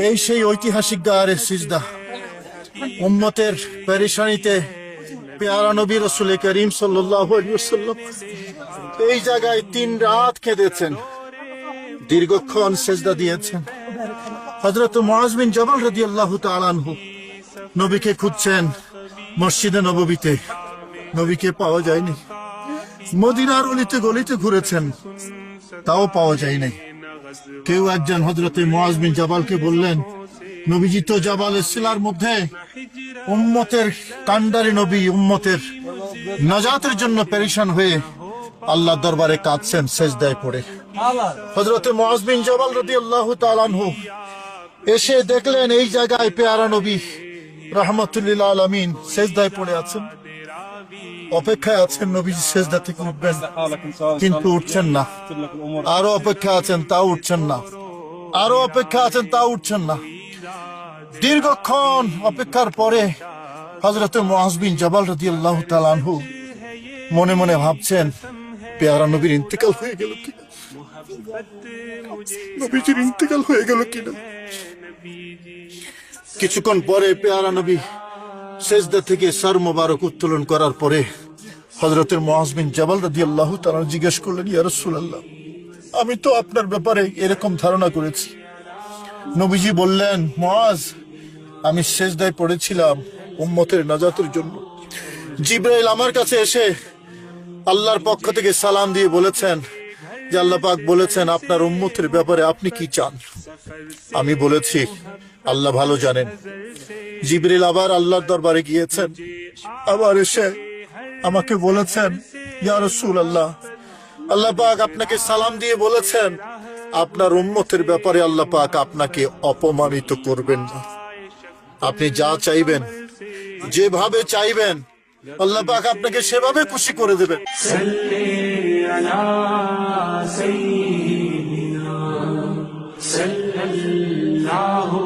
এই সেই ঐতিহাসিক গায়ের সিজদা, উম্মতের পেরেশানিতে পেয়ারা নবী রাসূল করিম সাল্লাল্লাহু আলাইহি ওয়াসাল্লাম এই জায়গায় 3 রাত কেঁদেছেন, দীর্ঘক্ষণ সিজদা দিয়েছেন। হযরত মুআজ বিন জাবাল রাদিয়াল্লাহু তাআলা আনহু নবীকে খুঁজছেন মসজিদে নববীতে, নবীকে পাওয়া যায়নি। মদিনার অলিতে গলিতে ঘুরেছেন, তাও পাওয়া যায় নাই। কেউ একজন হযরত মুআজ বিন জাবালকে বললেন, নবীজি তো জাবালে সিলার মধ্যে উম্মতের কান্ডারি নবী, উম্মতের নাজাতের জন্য পেরেশান হয়ে আল্লাহর দরবারে কাঁদছেন সিজদায় পড়ে। হযরত মুআজ বিন জাবাল রাদিয়াল্লাহু তাআলা আনহু এসে দেখলেন এই জায়গায় পেয়ারা নবী রাহমাতুল লিল আলামিন সিজদায় পড়ে আছেন, অপেক্ষায় আছেন নবীজি সিজদা থেকে উঠবেন, কিন্তু উঠছেন না। আরো অপেক্ষা আছেন, তাও উঠছেন না। আরো অপেক্ষা আছেন, তাও উঠছেন না। দীর্ঘক্ষণ অপেক্ষার পরে হযরত মুআজ বিন জাবাল রাদিয়াল্লাহু তাআলা আনহু মনে মনে ভাবছেন, পেয়ারা নবীর ইন্তেকাল হয়ে গেল কিনা, নবীজির ইন্তেকাল হয়ে গেল কিনা। কিছুক্ষণ পরে পেয়ারা নবী সিজদা থেকে সর মোবারক উত্তোলন করার পরে হযরত মুআজ বিন জাবাল রাদিয়াল্লাহু তাআলা জিজ্ঞেস করলেন, ইয়া রাসূলুল্লাহ, আমি তো আপনার ব্যাপারে এরকম ধারণা করেছি। নবীজি বললেন, মুআজ, আমি সিজদায় পড়েছিলাম উম্মতের নাজাতের জন্য। জিবরাইল আমার কাছে এসে আল্লাহর পক্ষ থেকে সালাম দিয়ে বলেছেন যে আল্লাহ পাক বলেছেন আপনার উম্মতের ব্যাপারে আপনি কি চান। আমি বলেছি আল্লাহ ভালো জানেন। জিবরাইল আবার আল্লাহর দরবারে গিয়েছেন, আবার এসে আমাকে বলেছেন, ইয়া রাসূলুল্লাহ, আল্লাহ পাক আপনাকে সালাম দিয়ে বলেছেন আপনার উম্মতের ব্যাপারে আল্লাহ পাক আপনাকে অপমানিত করবেন না। আপনি যা চাইবেন, যেভাবে চাইবেন, আল্লাহ পাক আপনাকে সেভাবে খুশি করে দেবেন। সাল্লি আলা সাইয়্যিদিনা সাল্লাল্লাহু